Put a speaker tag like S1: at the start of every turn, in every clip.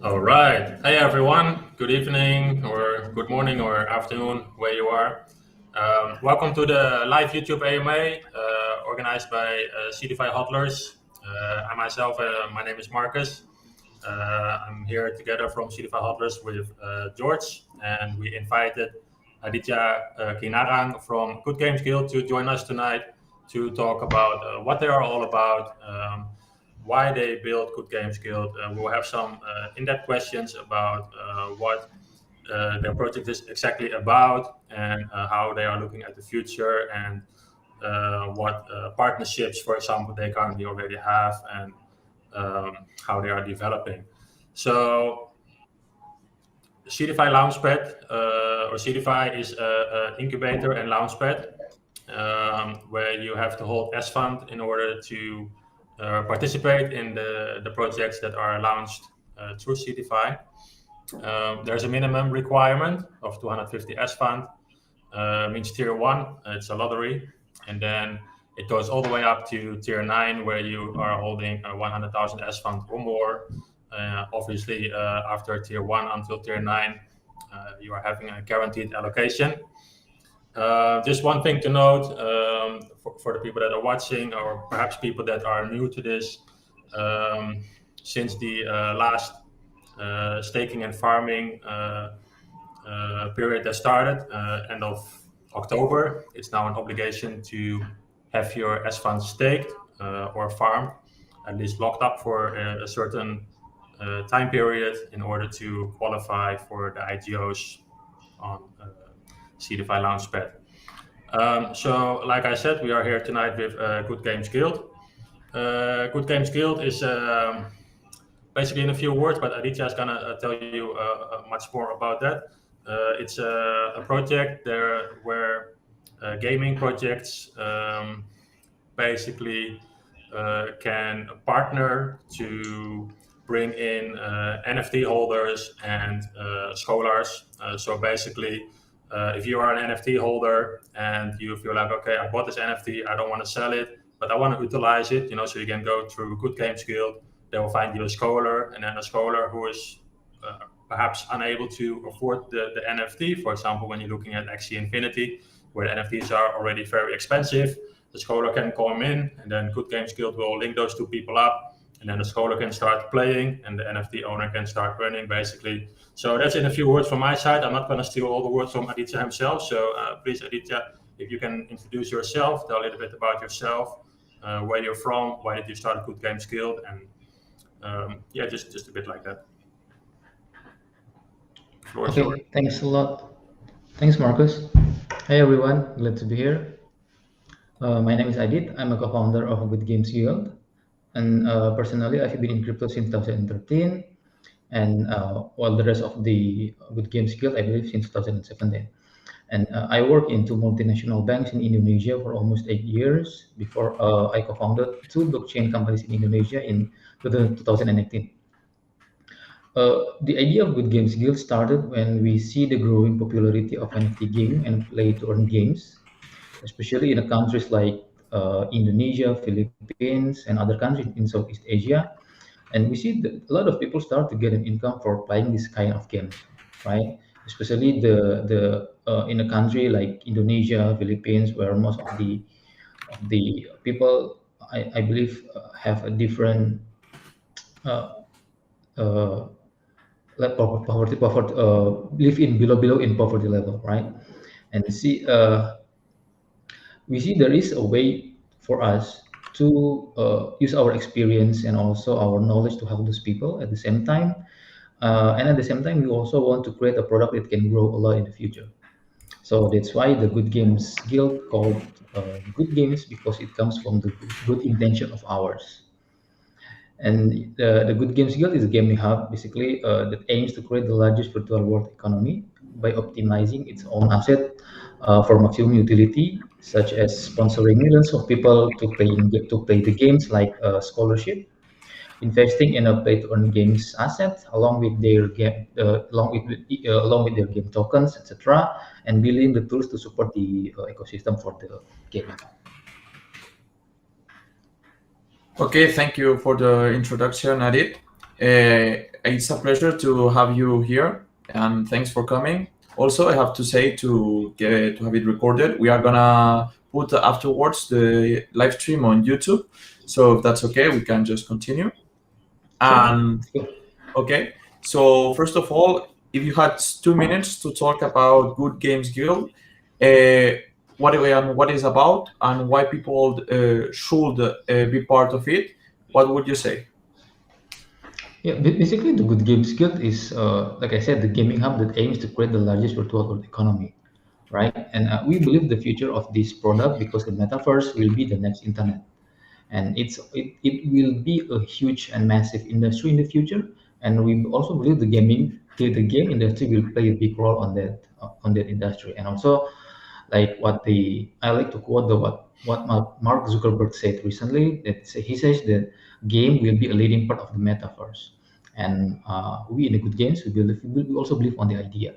S1: All right. Hey, everyone. Good evening or good morning or afternoon, where you are. Welcome to the live YouTube AMA organized by Seedify HODLers. I myself, my name is Marcus. I'm here together from Seedify HODLers with George, and we invited Aditia Kinarang from GoodGamesGuild to join us tonight to talk about what they are all about. Why they built GoodGamesGuild. We'll have some in-depth questions about what their project is exactly about and how they are looking at the future and what partnerships, for example, they currently already have and how they are developing. So Seedify Launchpad or Seedify is an incubator and launchpad where you have to hold SFUND in order to participate in the projects that are launched through Seedify. There's a minimum requirement of 250 SFUND, means tier 1, it's a lottery, and then it goes all the way up to tier 9 where you are holding 100,000 SFUND or more. Obviously, after tier 1 until tier 9, you are having a guaranteed allocation. Just one thing to note for the people that are watching, or perhaps people that are new to this, since the last staking and farming period that started end of October, it's now an obligation to have your SFUND staked or farmed, at least locked up for a certain time period in order to qualify for the IGOs on Seedify Launchpad. So, like I said, we are here tonight with GoodGamesGuild. GoodGamesGuild is basically in a few words, but Aditia is gonna tell you much more about that. It's a project there where gaming projects basically can partner to bring in NFT holders and scholars. So basically, if you are an NFT holder and you feel like, okay, I bought this NFT, I don't want to sell it, but I want to utilize it, so you can go through GoodGamesGuild. They will find you a scholar, and then a scholar who is perhaps unable to afford the NFT. For example, when you're looking at Axie Infinity, where the NFTs are already very expensive, the scholar can come in, and then GoodGamesGuild will link those two people up, and then the scholar can start playing, and the NFT owner can start earning, basically. So that's in a few words from my side. I'm not going to steal all the words from Aditia himself. So please, Aditia, if you can introduce yourself, tell a little bit about yourself, where you're from, why did you start GoodGamesGuild, and yeah, just a bit like that. Floor is yours.
S2: Okay, thanks a lot. Thanks, Marcus. Hey, everyone. Glad to be here. My name is Adit. I'm a co-founder of GoodGamesGuild. And personally, I've been in crypto since 2013. And while the rest of the GoodGamesGuild, I believe, since 2017. And I work in two multinational banks in Indonesia for almost 8 years before I co-founded two blockchain companies in Indonesia in 2018. The idea of GoodGamesGuild started when we see the growing popularity of NFT gaming and play-to-earn games, especially in countries like Indonesia, Philippines, and other countries in Southeast Asia. And we see that a lot of people start to get an income for playing this kind of games, right? Especially the in a country like Indonesia, Philippines, where most of the people, I believe, have a different like poverty live in below in poverty level, right? And we see there is a way for us to use our experience and also our knowledge to help those people at the same time. And at the same time, we also want to create a product that can grow a lot in the future. So that's why the Good Games Guild called Good Games, because it comes from the good intention of ours. And the Good Games Guild is a gaming hub, basically, that aims to create the largest virtual world economy by optimizing its own asset for maximum utility, such as sponsoring millions of people to play the games like scholarship, investing in a play-to-earn games asset along with their along with their game tokens, etc., and building the tools to support the ecosystem for the gaming.
S3: Okay, thank you for the introduction, Adit. it's a pleasure to have you here, and thanks for coming. Also, I have to say to have it recorded, we are gonna put afterwards the live stream on YouTube. So if that's okay, we can just continue.
S2: Sure.
S3: And okay, so first of all, if you had 2 minutes to talk about Good Games Guild, what is about and why people should be part of it, what would you say?
S2: Yeah, basically, the Good Games Guild is, like I said, the gaming hub that aims to create the largest virtual world economy, right? And we believe the future of this product because the metaverse will be the next internet, and it will be a huge and massive industry in the future. And we also believe the game industry will play a big role on that industry. And also, like what the I like to quote the what Mark Zuckerberg said recently. He says that game will be a leading part of the metaverse, and we in the Good Games we also believe on the idea.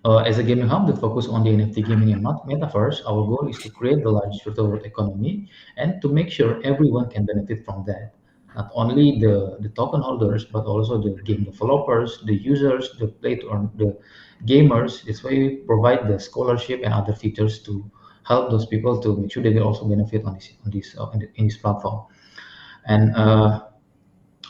S2: As a gaming hub that focus on the NFT gaming and metaverse, our goal is to create the largest virtual world economy and to make sure everyone can benefit from that. Not only the token holders, but also the game developers, the users, the play to earn, the gamers. That's why we provide the scholarship and other features to help those people to make sure they will also benefit in this platform. And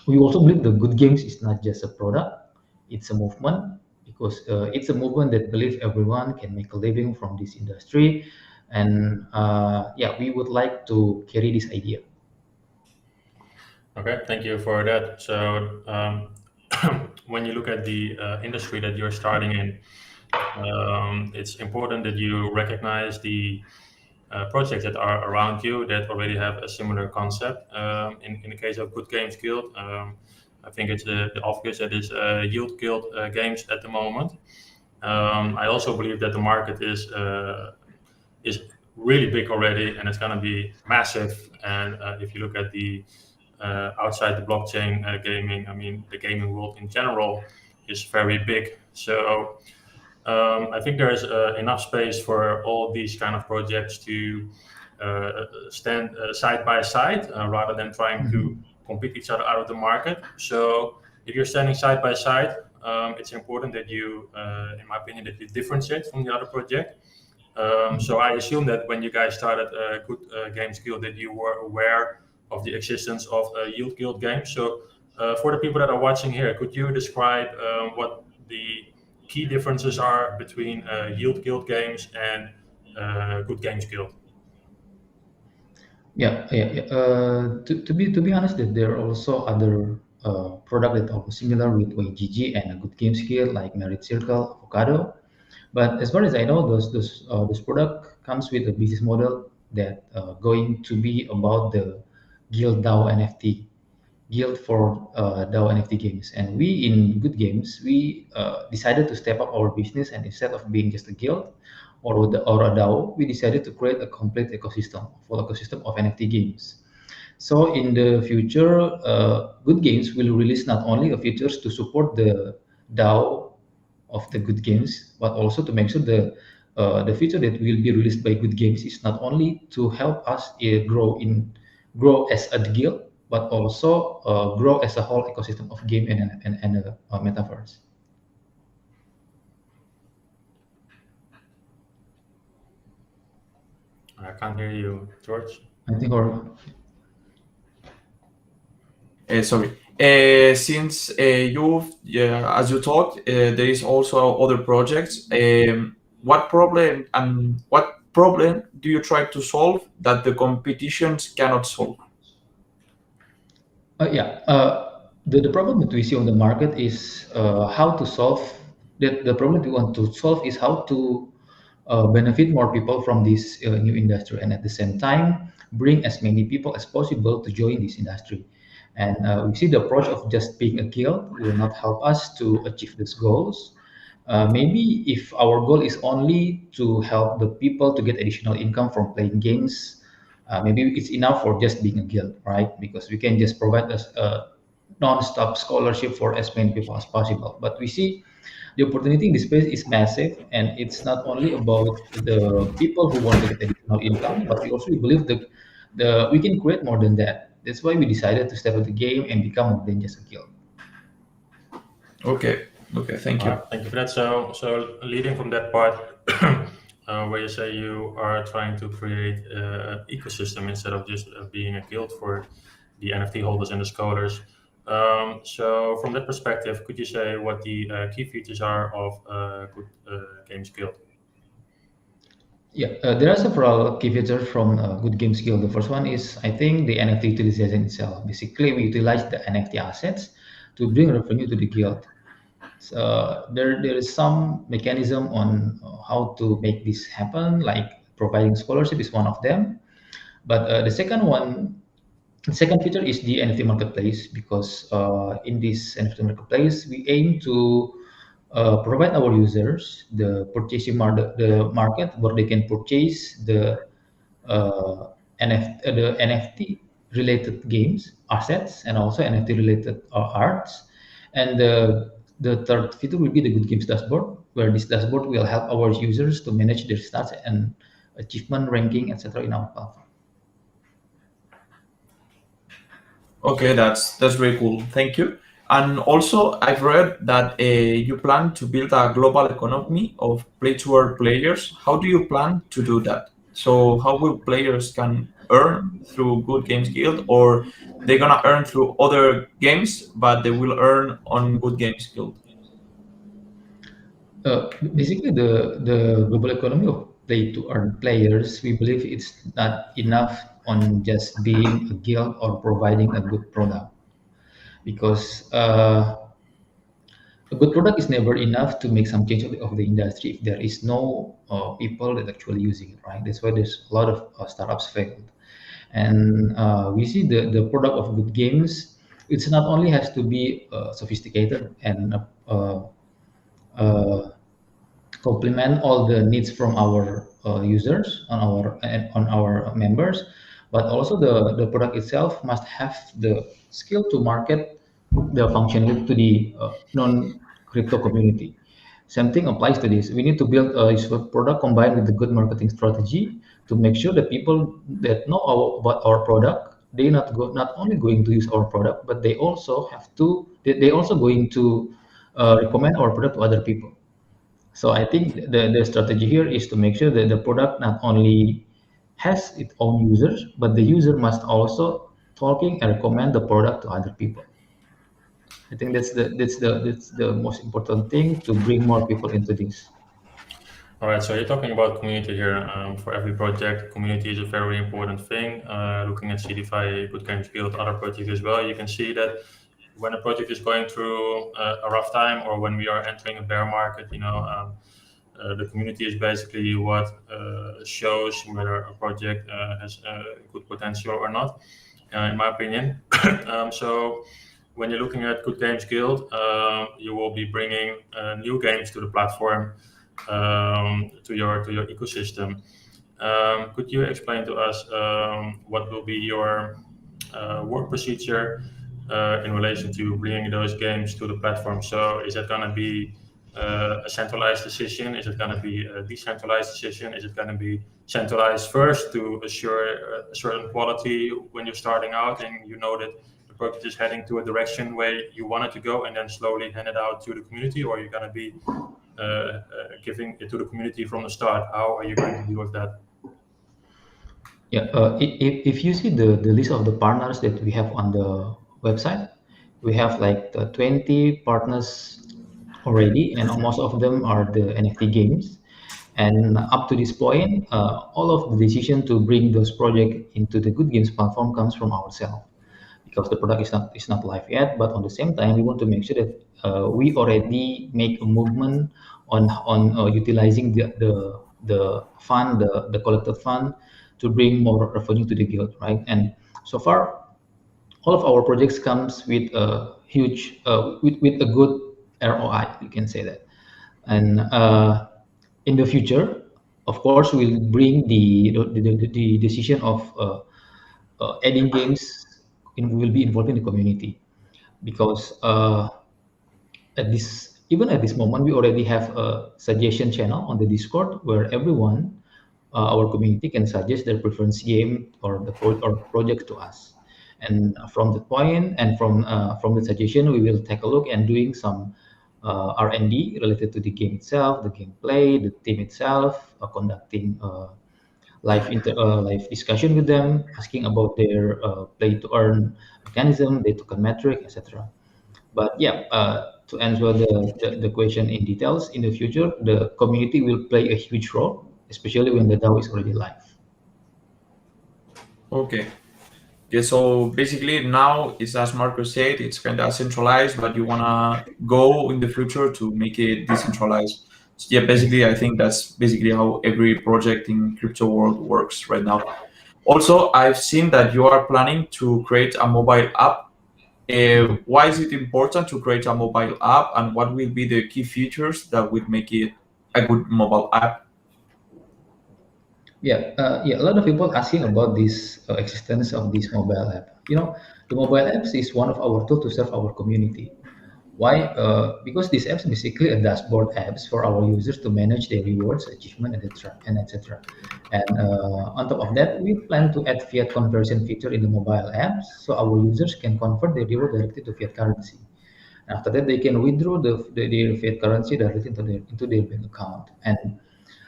S2: we also believe the Good Games is not just a product, it's a movement, because it's a movement that believes everyone can make a living from this industry. And yeah, we would like to carry this idea.
S1: Okay, thank you for that. So, when you look at the industry that you're starting in, it's important that you recognize the projects that are around you that already have a similar concept. In the case of Good Games Guild, I think it's the obvious that is Yield Guild games at the moment. I also believe that the market is really big already, and it's going to be massive. And if you look at the outside the blockchain gaming, I mean, the gaming world in general is very big. So I think there's enough space for all these kind of projects to stand side by side rather than trying to compete each other out of the market. So if you're standing side by side, it's important that you, in my opinion, that you differentiate from the other project. So I assume that when you guys started Good Games Guild, that you were aware of the existence of Yield Guild games. So for the people that are watching here, could you describe what the key differences are between Yield Guild games and Good Games Guild?
S2: Yeah. To be honest, that there are also other product that are similar with GGG and a Good Game Skill like Merit Circle, Avocado. But as far as I know, those product comes with a business model that going to be about the Guild DAO NFT, Guild for DAO NFT games. And we in Good Games, we decided to step up our business, and instead of being just a guild or a DAO, we decided to create a complete ecosystem, full ecosystem of NFT games. So in the future, Good Games will release not only features to support the DAO of the Good Games, but also to make sure the feature that will be released by Good Games is not only to help us grow as a guild, but also grow as a whole ecosystem of game and a metaverse.
S1: I can't hear you, George.
S2: I think, or
S3: Sorry. Since as you talked, there is also other projects. What problem do you try to solve that the competitions cannot solve?
S2: yeah, the problem that we see on the market is how to solve the problem we want to solve is how to benefit more people from this new industry, and at the same time bring as many people as possible to join this industry. And we see the approach of just being a guild will not help us to achieve these goals. Maybe if our goal is only to help the people to get additional income from playing games, maybe it's enough for just being a guild, right? Because we can just provide us a non-stop scholarship for as many people as possible. But we see the opportunity in this space is massive, and it's not only about the people who want to get additional income, but we also believe that we can create more than that. That's why we decided to step up the game and become more than just a guild.
S3: Okay. Okay. Thank you.
S1: Thank you for that. So leading from that part, where you say you are trying to create an ecosystem instead of just being a guild for the NFT holders and the scholars. So from that perspective, could you say what the key features are of Good Games Guild?
S2: Yeah, there are several key features from GoodGamesGuild. The first one is, I think, the NFT utilization itself. Basically, we utilize the NFT assets to bring revenue to the guild. So there is some mechanism on how to make this happen, like providing scholarship is one of them. But the second feature is the NFT marketplace, because in this NFT marketplace, we aim to provide our users the market where they can purchase the NFT related games, assets, and also NFT related arts. And the third feature will be the Good Games dashboard, where this dashboard will help our users to manage their stats and achievement ranking, etc. in our platform.
S3: Okay, that's very cool. Thank you. And also, I've read that you plan to build a global economy of play-to-earn players. How do you plan to do that? So, how will players can earn through Good Games Guild, or they're gonna earn through other games, but they will earn on Good Games Guild?
S2: Basically, the global economy of play to earn players, we believe it's not enough on just being a guild or providing a good product, because a good product is never enough to make some change of the industry if there is no people that actually using it, right? That's why there's a lot of startups failed. And we see the product of good games, it's not only has to be sophisticated and uh, complement all the needs from our users on our members, but also the product itself must have the skill to market the function to the non crypto community. Same thing applies to this. We need to build a useful product combined with the good marketing strategy to make sure that people that know about our product, not only going to use our product, but they also going to recommend our product to other people. So I think the strategy here is to make sure that the product not only has its own users, but the user must also talking and recommend the product to other people. I think that's the most important thing to bring more people into this.
S1: All right, so you're talking about community here. For every project, community is a very important thing. Looking at Seedify, Good Games Guild, other projects as well, you can see that when a project is going through a rough time or when we are entering a bear market, the community is basically what shows whether a project has good potential or not, in my opinion. So when you're looking at Good Games Guild, you will be bringing new games to the platform, to your ecosystem. Could you explain to us what will be your work procedure in relation to bringing those games to the platform? So is it going to be a centralized decision? Is it going to be a decentralized decision? Is it going to be centralized first to assure a certain quality when you're starting out and you know that the project is heading to a direction where you want it to go, and then slowly hand it out to the community? Or are you going to be giving it to the community from the start? How are you going to deal with that?
S2: Yeah, if you see the list of the partners that we have on the website, we have like 20 partners already, and most of them are the NFT games. And up to this point, all of the decision to bring those projects into the Good Games platform comes from ourselves, because the product is not live yet. But on the same time, we want to make sure that we already make a movement on utilizing the fund, the collected fund, to bring more revenue to the guild, right? And so far, all of our projects comes with a huge with a good ROI, you can say that. And in the future, of course, we'll bring the decision of adding games will be involved in the community, because even at this moment, we already have a suggestion channel on the Discord where everyone, our community, can suggest their preference game or or project to us. And from the point and from the suggestion, we will take a look and doing some R&D related to the game itself, the gameplay, the team itself, conducting live discussion with them, asking about their play to earn mechanism, their token metric, etc. But yeah, to answer the question in details, in the future, the community will play a huge role, especially when the DAO is already live.
S3: Okay. Yeah, so basically now it's, as Marcus said, it's kind of centralized, but you wanna go in the future to make it decentralized. So yeah, basically I think that's basically how every project in crypto world works right now. Also, I've seen that you are planning to create a mobile app. Why is it important to create a mobile app, and what will be the key features that would make it a good mobile app?
S2: Yeah, a lot of people asking about this existence of this mobile app. The mobile apps is one of our tools to serve our community. Why? Because these apps basically a dashboard apps for our users to manage their rewards, achievement, etc. and etc. And on top of that, we plan to add fiat conversion feature in the mobile apps so our users can convert their reward directly to fiat currency. And after that, they can withdraw their fiat currency directly into their bank account. And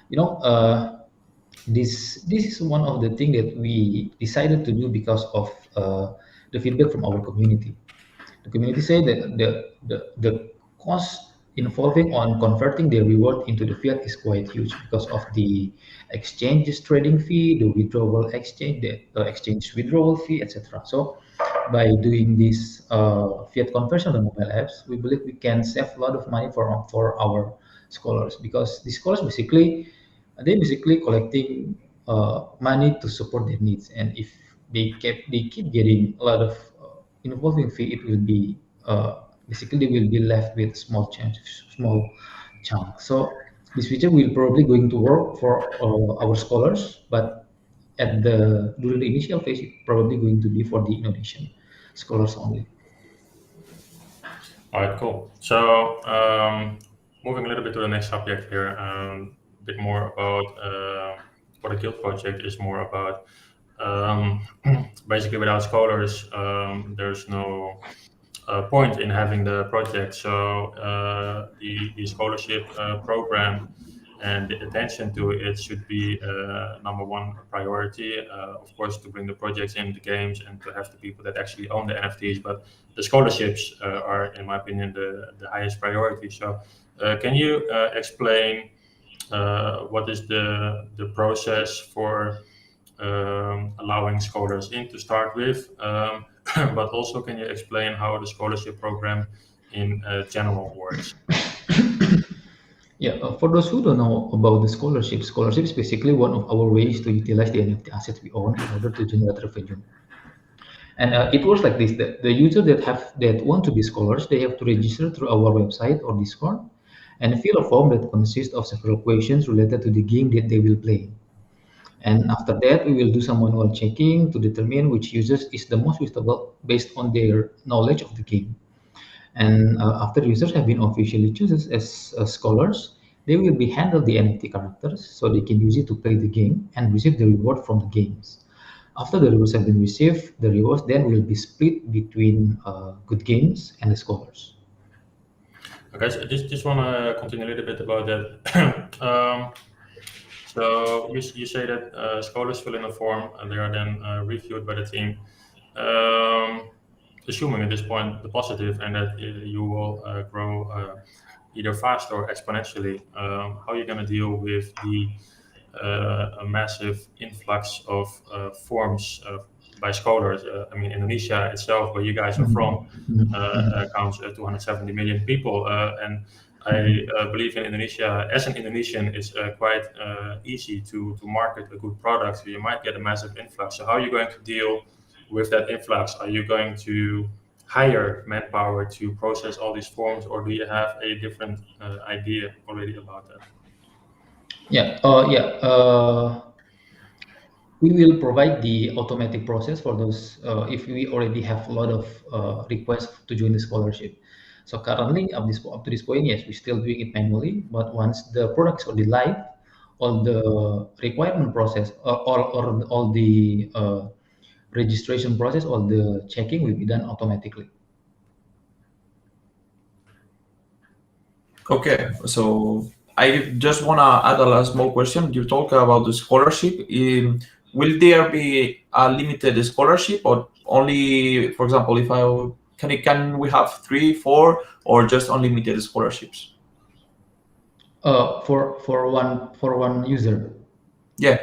S2: you know, this is one of the things that we decided to do because of the feedback from our community. The community say that the cost involving on converting the reward into the fiat is quite huge because of the exchanges trading fee, the withdrawal exchange, the exchange withdrawal fee, etc. So by doing this fiat conversion on mobile apps, we believe we can save a lot of money for our scholars, because the scholars basically collecting money to support their needs, and if they keep getting a lot of involving fee, it will be basically they will be left with small chunk. So this feature will probably going to work for our scholars, but during the initial phase, it probably going to be for the Indonesian scholars only.
S1: All right, cool. So moving a little bit to the next subject here, a bit more about what the Guild project is more about. Basically, without scholars, there's no point in having the project. So the scholarship program and the attention to it should be number one priority. Of course, to bring the projects in the games and to have the people that actually own the NFTs, but the scholarships are, in my opinion, the highest priority. So can you explain what is the process for allowing scholars in to start with, but also can you explain how the scholarship program in general works?
S2: Yeah, for those who don't know about the scholarship is basically one of our ways to utilize the NFT assets we own in order to generate revenue. And it works like this: the user that want to be scholars, they have to register through our website or Discord, and fill a form that consists of several questions related to the game that they will play. And after that, we will do some manual checking to determine which users is the most suitable based on their knowledge of the game. And after users have been officially chosen as scholars, they will be handled the NFT characters so they can use it to play the game and receive the reward from the games. After the rewards have been received, the rewards then will be split between Good Games and the scholars.
S1: Okay, so just want to continue a little bit about that. So you say that scholars fill in a form and they are then reviewed by the team. Assuming at this point the positive and that you will grow either fast or exponentially, how are you going to deal with the a massive influx of forms by scholars? I mean, Indonesia itself, where you guys are from, counts 270 million people, and I believe in Indonesia, as an Indonesian, it's quite easy to market a good product. So you might get a massive influx. So how are you going to deal with that influx? Are you going to hire manpower to process all these forms, or do you have a different idea already about that?
S2: Yeah. We will provide the automatic process for those if we already have a lot of requests to join the scholarship. So currently, up to this point, yes, we're still doing it manually. But once the products already live, all the requirement process or all the registration process, all the checking will be done automatically.
S3: Okay, so I just want to add a last small question. You talk about the scholarship. Will there be a limited scholarship, or only, for example, if I can we have 3, 4, or just unlimited scholarships?
S2: For one user.
S3: Yeah.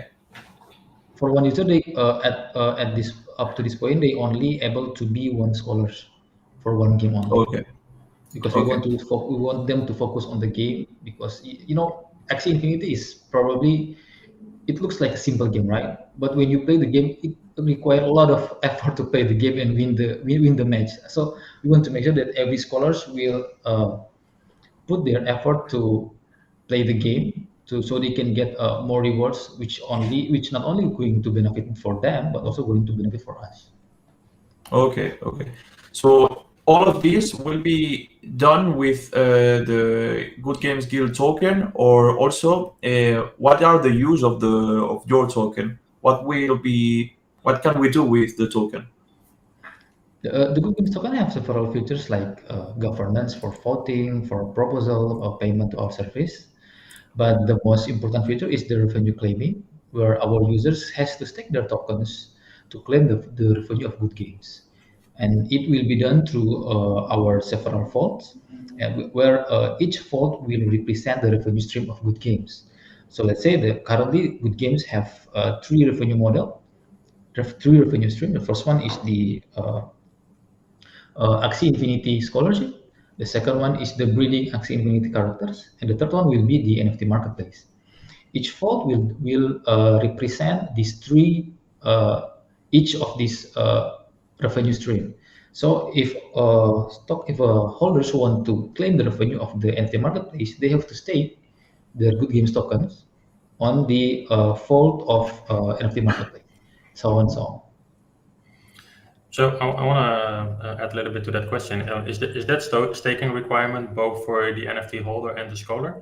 S2: For one user, they at this up to this point, they only able to be one scholars for one game only,
S3: Okay.
S2: because
S3: Okay.
S2: we want them to focus on the game, because you know Axie Infinity is probably, it looks like a simple game, right? But when you play the game, it requires a lot of effort to play the game and win the match. So we want to make sure that every scholars will put their effort to play the game, to so they can get more rewards, which not only going to benefit for them but also going to benefit for us.
S3: Okay. Okay. So all of these will be done with the Good Games Guild token, or also what are the use of your token? What can we do with the token?
S2: The Good Games token have several features like governance for voting, for proposal or payment to our service. But the most important feature is the revenue claiming, where our users has to stake their tokens to claim the revenue of good games. And it will be done through our several vaults, where each vault will represent the revenue stream of good games. So let's say that currently good games have three revenue stream. The first one is the Axie Infinity Scholarship. The second one is the breeding Axie Infinity characters, and the third one will be the NFT marketplace. Each vault will represent these three, each of these revenue stream. So if holders want to claim the revenue of the NFT marketplace, they have to stake their Good Games tokens on the vault of NFT marketplace, so on and so on.
S1: So I want to add a little bit to that question. Is that staking requirement both for the NFT holder and the scholar?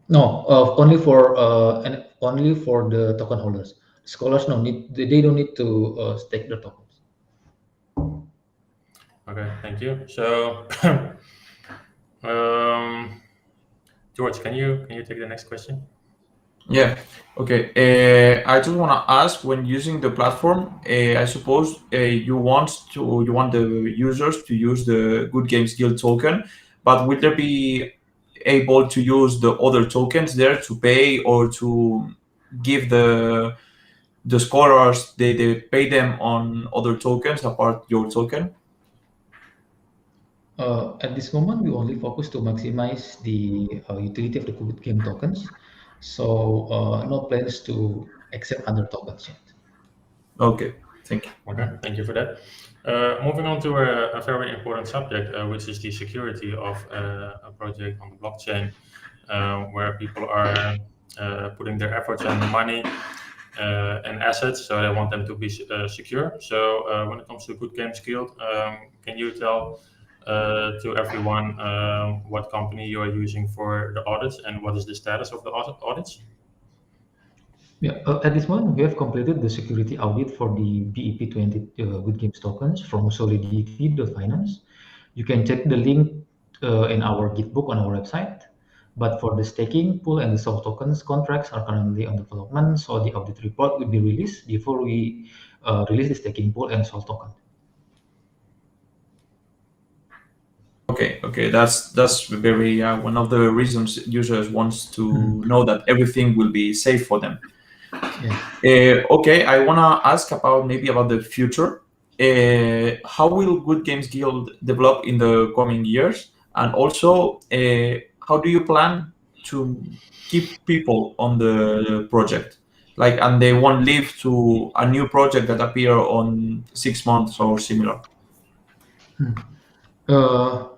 S2: No, only for the token holders. Scholars no need, they don't need to stake their tokens.
S1: Okay, thank you. So, George, can you take the next question?
S3: Yeah. Okay. I just want to ask, when using the platform, I suppose you want the users to use the Good Games Guild token, but will they be able to use the other tokens there to pay, or to give the scholars, they pay them on other tokens apart your token?
S2: At this moment, we only focus to maximize the utility of the Good Game tokens. So no plans to accept other tokens yet.
S3: Okay. Thank you.
S1: Okay, thank you for that. Moving on to a very important subject, which is the security of a project on the blockchain, where people are putting their efforts and money and assets, so they want them to be secure. So when it comes to Good Games Guild, can you tell to everyone what company you are using for the audits and what is the status of the audits?
S2: Yeah, at this moment, we have completed the security audit for the BEP20 Good Games tokens from solidity.finance. You can check the link in our Gitbook on our website. But for the staking pool and the soul tokens contracts are currently on development, so the audit report will be released before we release the staking pool and soul token.
S3: Okay, okay, that's very one of the reasons users wants to know that everything will be safe for them.
S2: Yeah.
S3: Okay, I wanna ask about the future. How will Good Games Guild develop in the coming years, and also how do you plan to keep people on the project, like, and they won't leave to a new project that appear on 6 months or similar?
S2: Uh,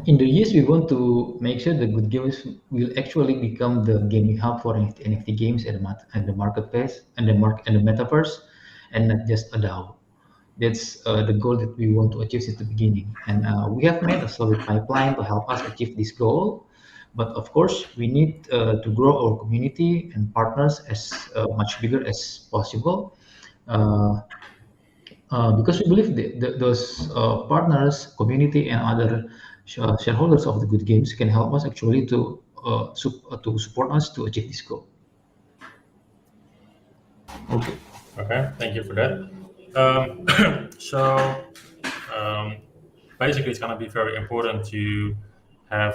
S2: in the years, we want to make sure the Good Games will actually become the gaming hub for NFT games and the marketplace and the metaverse, and not just a DAO. That's the goal that we want to achieve since the beginning. And we have made a solid pipeline to help us achieve this goal. But of course, we need to grow our community and partners as much bigger as possible. Uh, because we believe those partners, community, and other shareholders of the Good Games can help us actually to support us to achieve this goal.
S3: Okay.
S1: Okay, thank you for that. So basically, it's going to be very important to have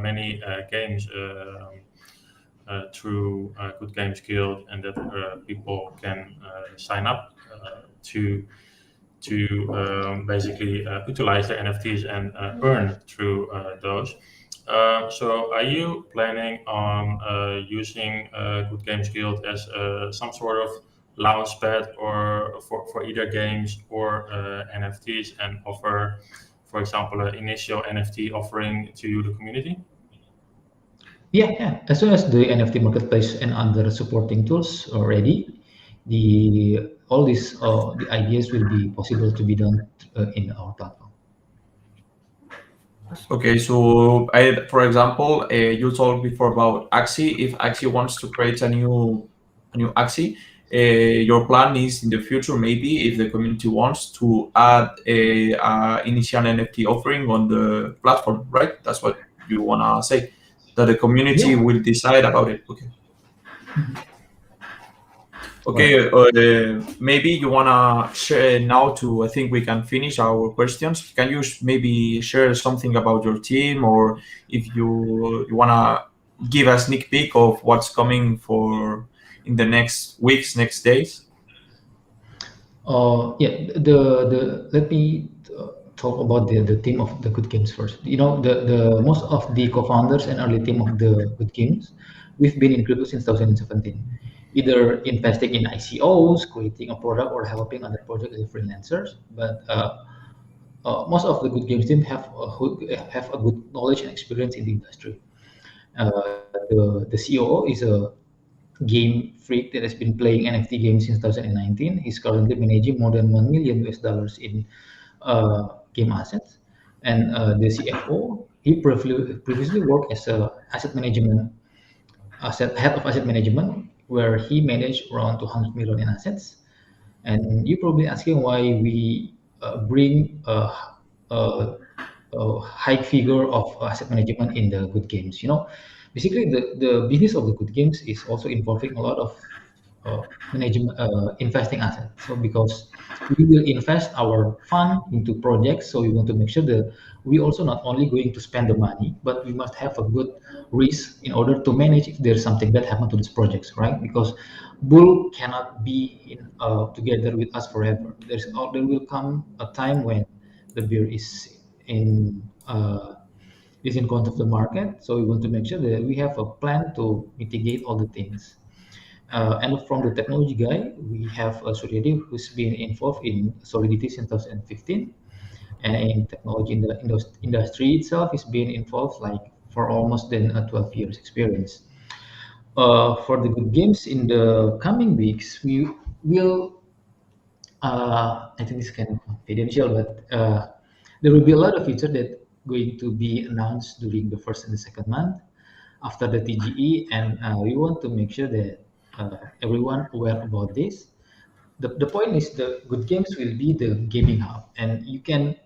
S1: many games through GoodGamesGuild, and that people can sign up to basically utilize their NFTs and earn through those. So, are you planning on using GoodGamesGuild as some sort of launchpad or for either games or NFTs, and offer, for example, an initial NFT offering to the community?
S2: Yeah. As soon as the NFT marketplace and other supporting tools are ready, all these the ideas will be possible to be done in our platform.
S3: Okay, so for example, you talked before about Axie. If Axie wants to create a new Axie, your plan is in the future, maybe if the community wants to add a initial NFT offering on the platform, right? That's what you wanna say, that the community
S2: Yeah.
S3: will decide about it. Okay. Okay, maybe you wanna share now I think we can finish our questions. Can you maybe share something about your team, or if you wanna give a sneak peek of what's coming for in the next weeks, next days?
S2: Yeah. Let me talk about the team of the Good Games first. The most of the co-founders and early team of the Good Games, we've been in crypto since 2017, either investing in ICOs, creating a product, or helping other projects as freelancers. But most of the Good Games team have a good knowledge and experience in the industry. The COO is a game freak that has been playing NFT games since 2019. He's currently managing more than $1 million in game assets. And the CFO, he previously worked as a head of asset management, where he managed around 200 million in assets. And you're probably asking why we bring a high figure of asset management in the Good Games. Basically the business of the Good Games is also involving a lot of management investing assets. So because we will invest our fund into projects, so we want to make sure that we also not only going to spend the money, but we must have a good risk in order to manage if there's something that happen to these projects, right? Because bull cannot be together with us forever. There will come a time when the bear in uh, is in front of the market. So we want to make sure that we have a plan to mitigate all the things. And from the technology guy, we have Suryadi, who's been involved in Solidity since 2015, and in technology in the industry itself, he's been involved like for almost then 12 years experience. For the Good Games in the coming weeks, we will I think this is kind of confidential, but there will be a lot of features that going to be announced during the first and the second month after the TGE, and we want to make sure that everyone aware about this. The point is the Good Games will be the gaming hub, and you can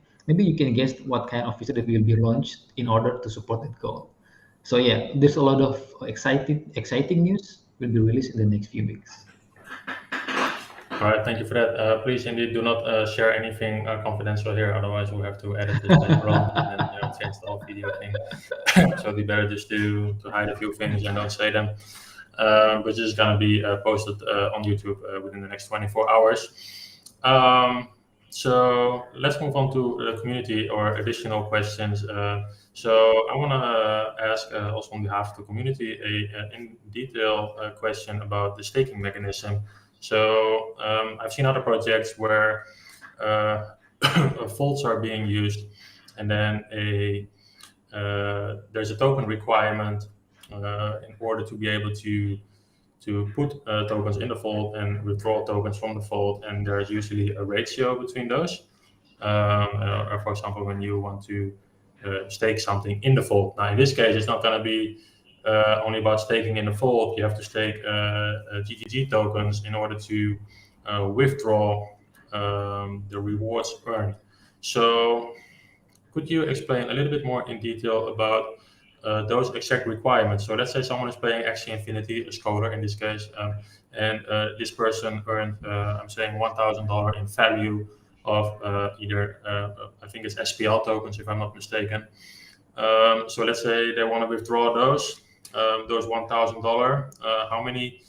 S2: guess what kind of feature that will be launched in order to support that goal. So yeah, there's a lot of exciting news will be released in the next few weeks.
S1: All right, thank you for that. Please, indeed, do not share anything confidential here. Otherwise, we'll have to edit this later on and then change the whole video thing. So it'd be better just to hide a few things and don't say them. Which is going to be posted on YouTube within the next 24 hours. So let's move on to the community or additional questions. So I want to ask also on behalf of the community a in detail question about the staking mechanism. So I've seen other projects where vaults are being used, and then there's a token requirement in order to be able to put tokens in the vault and withdraw tokens from the vault, and there's usually a ratio between those. Or for example, when you want to stake something in the vault. Now, in this case, it's not going to be only about staking in the vault. You have to stake GGG tokens in order to withdraw the rewards earned. So could you explain a little bit more in detail about those exact requirements? So let's say someone is playing Axie Infinity, a scholar in this case, and this person earned, I'm saying $1,000 in value of either, I think it's SPL tokens, if I'm not mistaken. So let's say they want to withdraw those $1,000. How many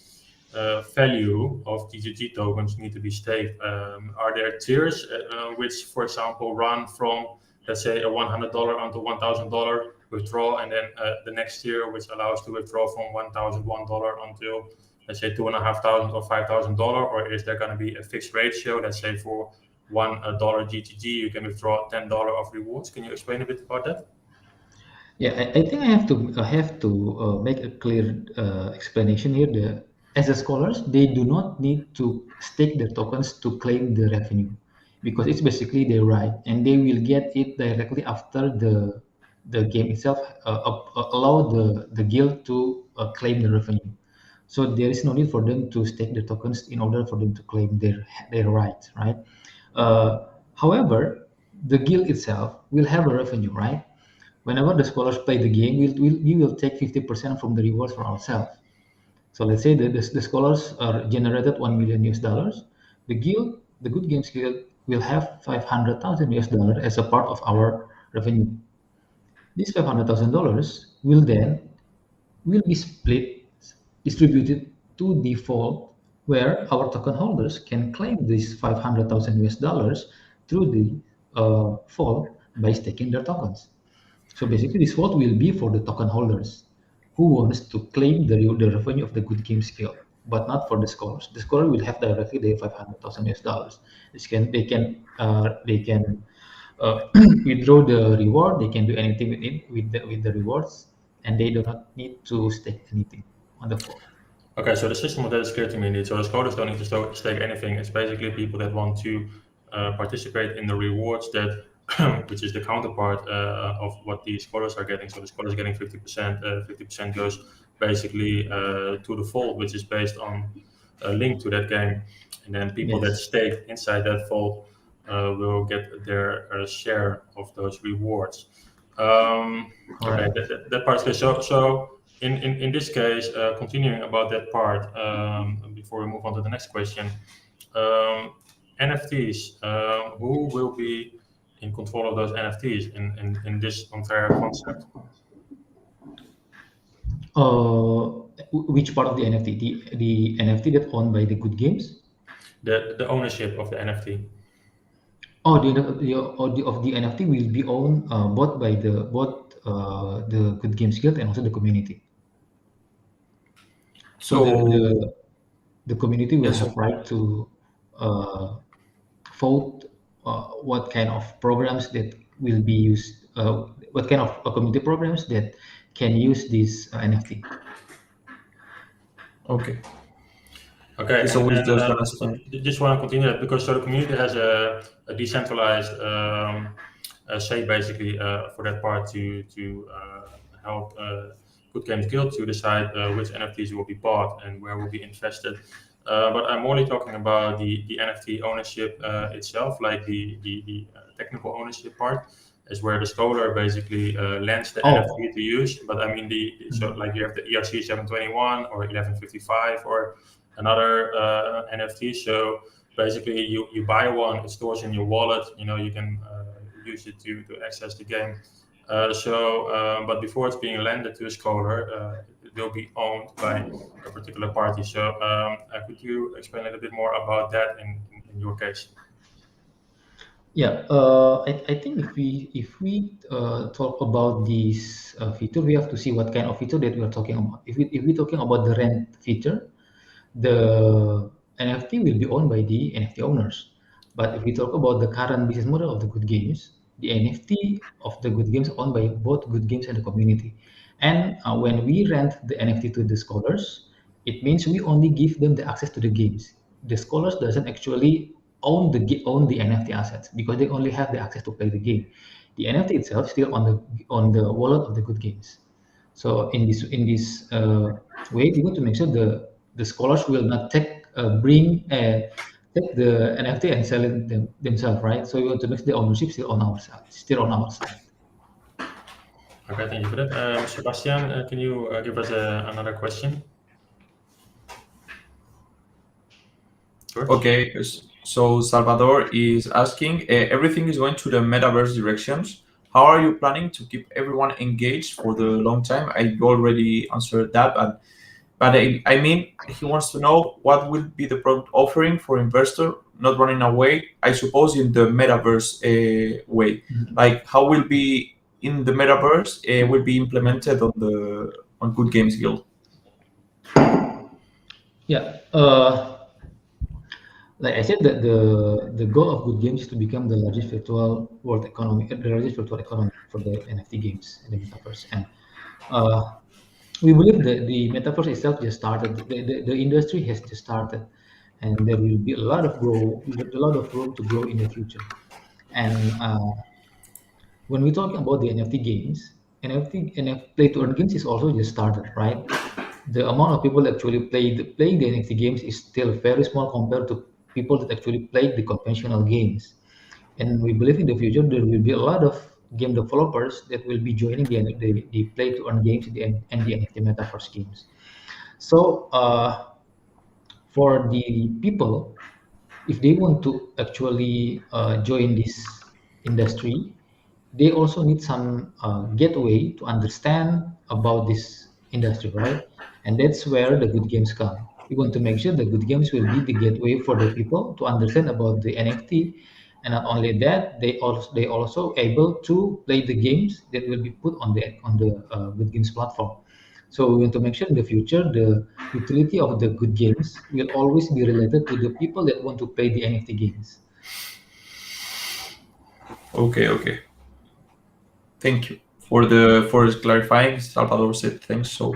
S1: value of GGG tokens need to be staked? Are there tiers which, for example, run from, let's say, a $100 onto $1,000 withdraw, and then the next tier which allows to withdraw from $1,001 until, let's say, $2,500 or $5,000, or is there going to be a fixed ratio? Let's say for $1 GGG, you can withdraw $10 of rewards. Can you explain a bit about that?
S2: Yeah, I think I have to make a clear explanation here. As a scholars, they do not need to stake their tokens to claim the revenue, because it's basically their right, and they will get it directly after the game itself allow the guild to claim the revenue. So there is no need for them to stake their tokens in order for them to claim their rights, right? However, the guild itself will have a revenue, right? Whenever the scholars play the game, we will take 50% from the rewards for ourselves. So let's say the scholars are generated $1 million. The Good Games Guild, will have 500,000 US dollars as a part of our revenue. These $500,000 will be distributed to default, where our token holders can claim these 500,000 US dollars through the vault by staking their tokens. So basically, this vote will be for the token holders who wants to claim the revenue of the Good Games Guild, but not for the scholars. The scholar will have directly their 500,000 US dollars. They can withdraw the reward. They can do anything with it with the rewards, and they do not need to stake anything on the vault.
S1: Okay, so the system of that is clear to me indeed. So the scholars don't need to stake anything. It's basically people that want to participate in the rewards that, which is the counterpart of what the scholars are getting. So the scholars are getting 50%. 50% goes basically to the vault, which is based on a link to that game, and then people that stake inside that vault will get their share of those rewards. Okay, that part's clear. So in this case, continuing about that part, before we move on to the next question, NFTs, who will be in control of those NFTs in this entire concept?
S2: Which part of the NFT? The NFT that's owned by the Good Games?
S1: The ownership of the NFT.
S2: Oh, the NFT will be owned both by the Good Games Guild and also the community. So the community will have right to vote what kind of programs that will be used, what kind of community programs that can use this NFT.
S3: Okay.
S1: Okay,
S3: So we just
S1: want to continue that, because so the community has a decentralized say basically for that part to help Good Games Guild to decide which NFTs will be bought and where will be invested. But I'm only talking about the NFT ownership itself, like the technical ownership part, is where the scholar basically lends the NFT to use. But I mean so like you have the ERC 721 or 1155 or another NFT. So basically you buy one, it stores in your wallet, you can use it to access the game. But before it's being lended to a scholar, it will be owned by a particular party. So could you explain a little bit more about that in your case?
S2: Yeah, I think if we talk about this feature, we have to see what kind of feature that we are talking about. If we're talking about the rent feature, the NFT will be owned by the NFT owners. But if we talk about the current business model of the Good Games, the NFT of the Good Games owned by both Good Games and the community. And when we rent the NFT to the scholars, it means we only give them the access to the games. The scholars doesn't actually own the NFT assets, because they only have the access to play the game. The NFT itself is still on the wallet of the Good Games. So in this way, we want to make sure the scholars will not take take the NFT and sell it themselves, right? So we want to make the ownership still on our side.
S1: Okay, thank you for that. Sebastian, can you give us another question? George?
S3: Okay, so Salvador is asking, everything is going to the metaverse directions. How are you planning to keep everyone engaged for the long time? I already answered that, but I mean, he wants to know what will be the product offering for investor not running away, I suppose, in the metaverse way. Like, how will be in the metaverse will be implemented on Good Games Guild?
S2: Yeah. Like I said, that the goal of Good Games is to become the largest virtual world economy, the largest virtual economy for the NFT games in the metaverse. And we believe that the metaverse itself just started. The industry has just started, and there will be a lot of room to grow in the future. And when we talk about the NFT games, NFT play to earn games is also just started, right? The amount of people that actually playing the NFT games is still very small compared to people that actually play the conventional games. And we believe in the future there will be a lot of game developers that will be joining the play to earn games and the NFT metaverse games. So for the people, if they want to actually join this industry, they also need some gateway to understand about this industry, right? And that's where the good games come. We want to make sure the good games will be the gateway for the people to understand about the NFT, and not only that, they also able to play the games that will be put on the good games platform. So we want to make sure in the future the utility of the good games will always be related to the people that want to play the NFT games.
S3: Okay. Thank you for clarifying. Salvador said thanks. So,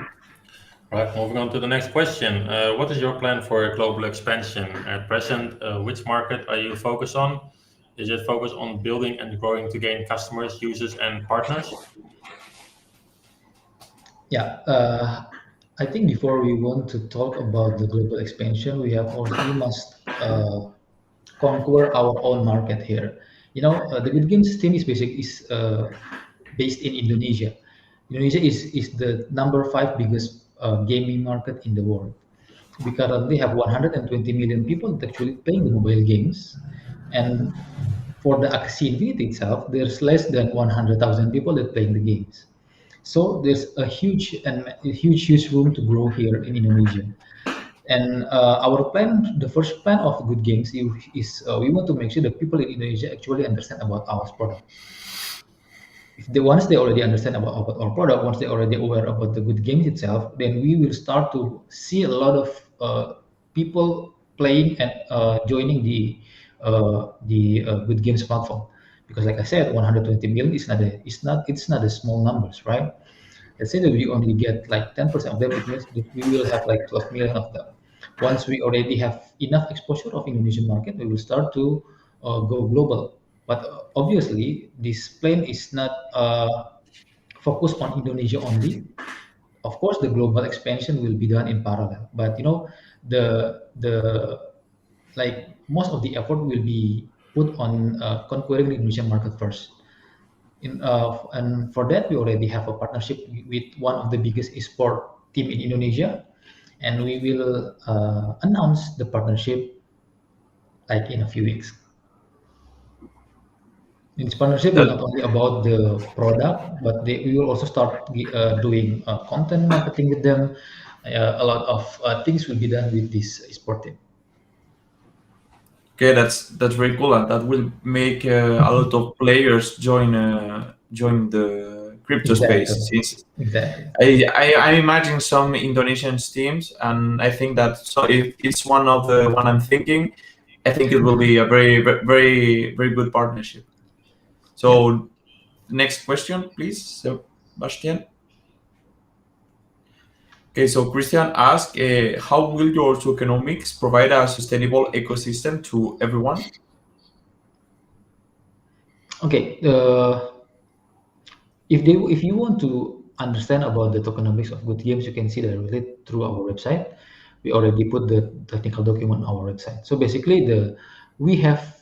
S1: Right, moving on to the next question. What is your plan for global expansion? At present, which market are you focused on? Is it focused on building and growing to gain customers, users, and partners?
S2: Yeah, I think before we want to talk about the global expansion, we must conquer our own market here. The Good Games team is based in Indonesia. Indonesia is the number 5 biggest gaming market in the world. We currently have 120 million people that actually playing the mobile games, and for the Axie Infinity itself, there's less than 100,000 people that playing the games. So there's a huge room to grow here in Indonesia. And our plan, the first plan of Good Games is we want to make sure that people in Indonesia actually understand about our product. If once they already understand about our product, once they're already aware about the Good Games itself, then we will start to see a lot of people playing and joining the Good Games platform. Because, like I said, 120 million it's not a small numbers, right? Let's say that we only get like 10% of them, it means that we will have like 12 million of them. Once we already have enough exposure of Indonesian market, we will start to go global. But obviously, this plan is not focused on Indonesia only. Of course, the global expansion will be done in parallel. But the like most of the effort will be put on conquering the Indonesian market first. And for that, we already have a partnership with one of the biggest esport team in Indonesia, and we will announce the partnership like in a few weeks. And this partnership will
S3: that,
S2: not only about the product, but we will also start doing content marketing with them. A lot of things will be done with this esport team.
S3: okay, that's very cool, and that will make a lot of players join the crypto
S2: Exactly.
S3: space. Since
S2: Exactly.
S3: I imagine some Indonesian teams, and I think that so if it's one of the one I'm thinking, I think it will be a very good partnership. So next question, please, Sebastian. Okay, so Christian asked, how will your tokenomics provide a sustainable ecosystem to everyone?
S2: Okay. If you want to understand about the tokenomics of Good Games, you can see that related through our website. we already put the technical document on our website. So basically, we have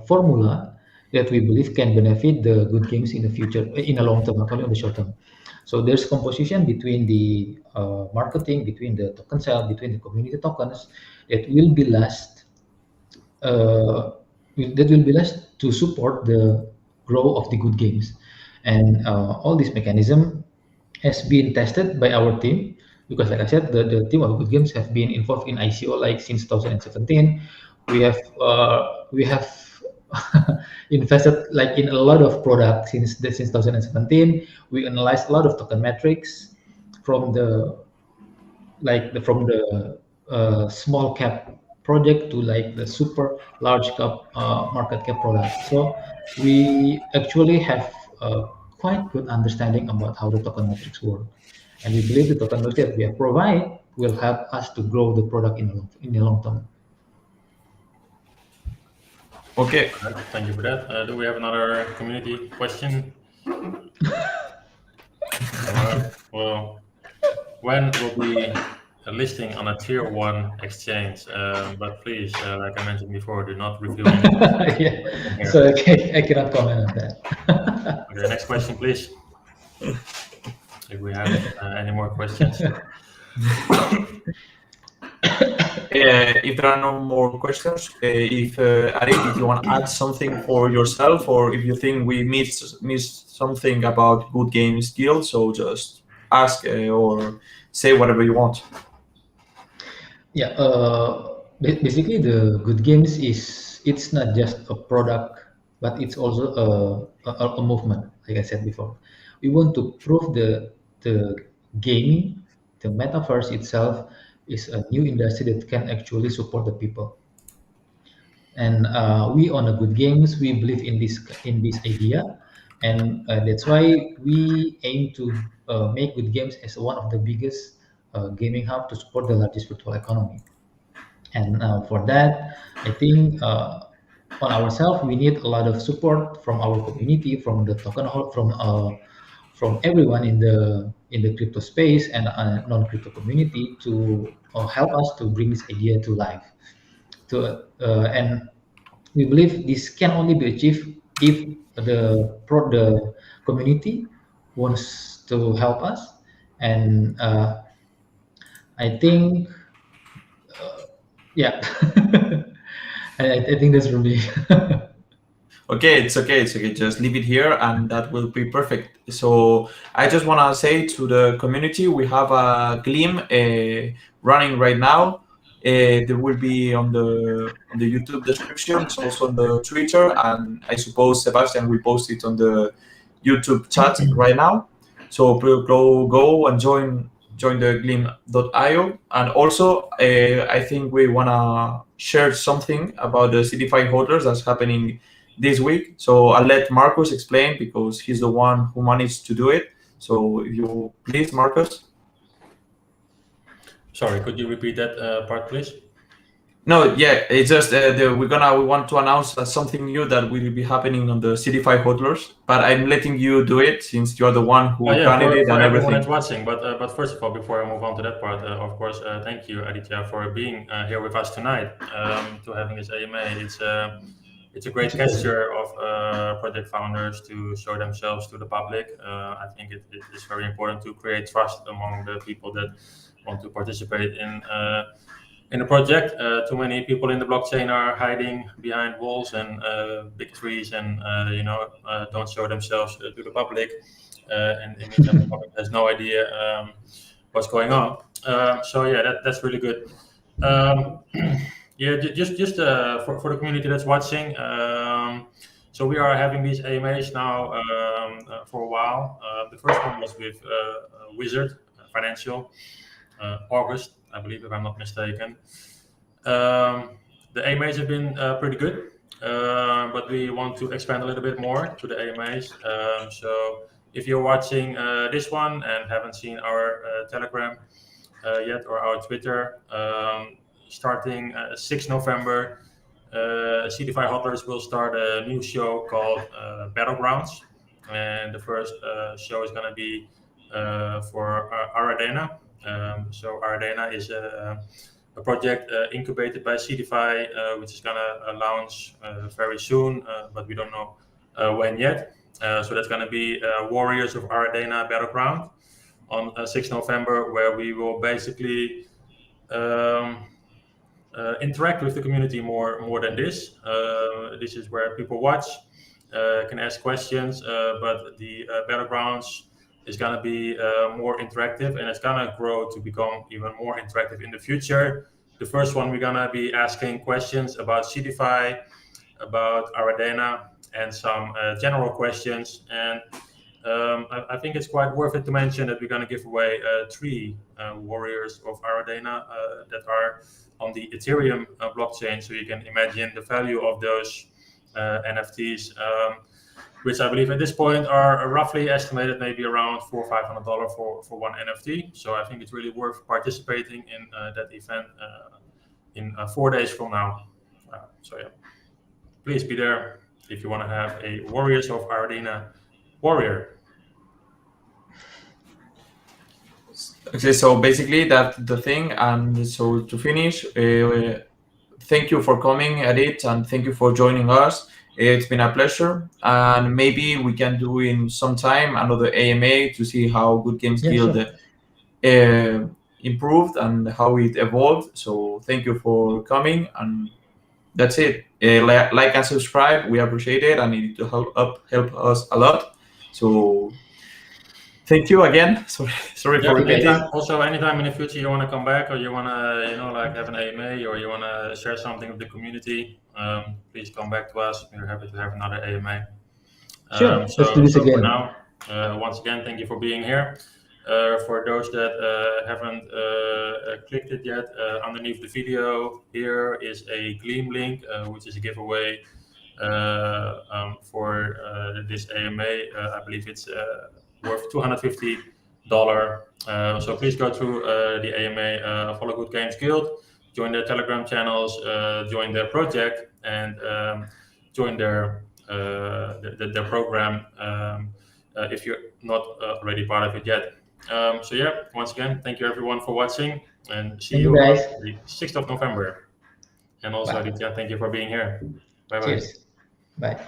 S2: formula that we believe can benefit the good games in the future, in the long term, not only on the short term. So there's composition between the marketing, between the token sale, between the community tokens that will be last to support the growth of the good games. And all this mechanism has been tested by our team because, like I said, the team of good games have been involved in ICO like since 2017. We have invested like in a lot of products since 2017. We analyzed a lot of token metrics from the small cap project to like the super large cap market cap product. So we actually have a quite good understanding about how the token metrics work, and we believe the token metrics that we have provide will help us to grow the product in the long term.
S3: Okay.
S1: Thank you for that. Do we have another community question? Well, when will be a listing on a tier 1 exchange? But please, like I mentioned before, do not reveal anything.
S2: Yeah. So I cannot comment on that.
S1: Okay, next question, please. If we have any more questions.
S3: If there are no more questions, if you want to add something for yourself, or if you think we missed something about GoodGamesGuild, so just ask or say whatever you want.
S2: Yeah, basically the good games it's not just a product, but it's also a movement. Like I said before, we want to prove the gaming, the metaverse itself is a new industry that can actually support the people. And we on a good games, we believe in this idea, and that's why we aim to make good games as one of the biggest gaming hub to support the largest virtual economy. And for that, I think on ourselves, we need a lot of support from our community, from the token hold, from everyone in the crypto space and non-crypto community to help us to bring this idea to life. And we believe this can only be achieved if the community wants to help us. And I think yeah. I think that's from me.
S3: Okay, it's okay. Just leave it here, and that will be perfect. So I just want to say to the community, we have a Gleam running right now. There will be on the YouTube description. It's also on the Twitter, and I suppose Sebastian will post it on the YouTube chat right now. So go and join the Gleam.io. And also, I think we wanna share something about the Seedify HODLers that's happening this week. So I'll let Marcus explain because he's the one who managed to do it. So if you please, Marcus.
S1: Sorry, could you repeat that part, please?
S3: No, yeah, it's just we want to announce something new that will be happening on the Seedify HODLers, but I'm letting you do it since you're the one who planned it and everything.
S1: Everyone is watching, but first of all, before I move on to that part, of course, thank you, Aditya, for being here with us tonight to having this AMA. It's a great gesture of project founders to show themselves to the public. I think it is very important to create trust among the people that want to participate in the project. Too many people in the blockchain are hiding behind walls and big trees and don't show themselves to the public, and the public has no idea what's going on. So yeah, that's really good. Yeah, just for the community that's watching. So we are having these AMAs now for a while. The first one was with Wizard Financial, August, I believe, if I'm not mistaken. The AMAs have been pretty good, but we want to expand a little bit more to the AMAs. So if you're watching this one and haven't seen our Telegram yet or our Twitter, starting 6 November, Seedify HODLers will start a new show called Battlegrounds. And the first show is going to be for Aradena. So Aradena is a project incubated by Seedify, which is gonna launch very soon, but we don't know when yet. So that's gonna be Warriors of Aradena Battleground on 6 November, where we will basically interact with the community more than this. This is where people watch, can ask questions, but the Battlegrounds is going to be more interactive, and it's going to grow to become even more interactive in the future. The first one, we're going to be asking questions about Seedify, about Aradena, and some general questions. And I think it's quite worth it to mention that we're going to give away 3 Warriors of Aradena that are on the Ethereum blockchain. So you can imagine the value of those NFTs, which I believe at this point are roughly estimated maybe around $400 or $500 for one NFT. So I think it's really worth participating in that event in 4 days from now. So yeah, please be there if you want to have a Warriors of Aradena warrior.
S3: Okay, so basically that's the thing. And so to finish, thank you for coming, Edith, and thank you for joining us. It's been a pleasure, and maybe we can do in some time another AMA to see how Good Games Guild improved and how it evolved. So thank you for coming, and that's it. Like and subscribe, we appreciate it, and it will help us a lot. So thank you again. Sorry for repeating.
S1: Also, anytime in the future you want to come back, or you want to, like have an AMA, or you want to share something with the community, please come back to us. We're happy to have another AMA.
S2: Sure, let's do this again.
S1: For now, once again, thank you for being here. For those that haven't clicked it yet, underneath the video here is a Gleam link, which is a giveaway for this AMA. I believe it's worth $250. So please go through the AMA, follow Good Games Guild, join their Telegram channels, join their project, and join their program if you're not already part of it yet. So yeah, once again, thank you everyone for watching, and see you on the 6th of November. And also, Aditia, thank you for being here. Bye-bye.
S2: Cheers. Bye.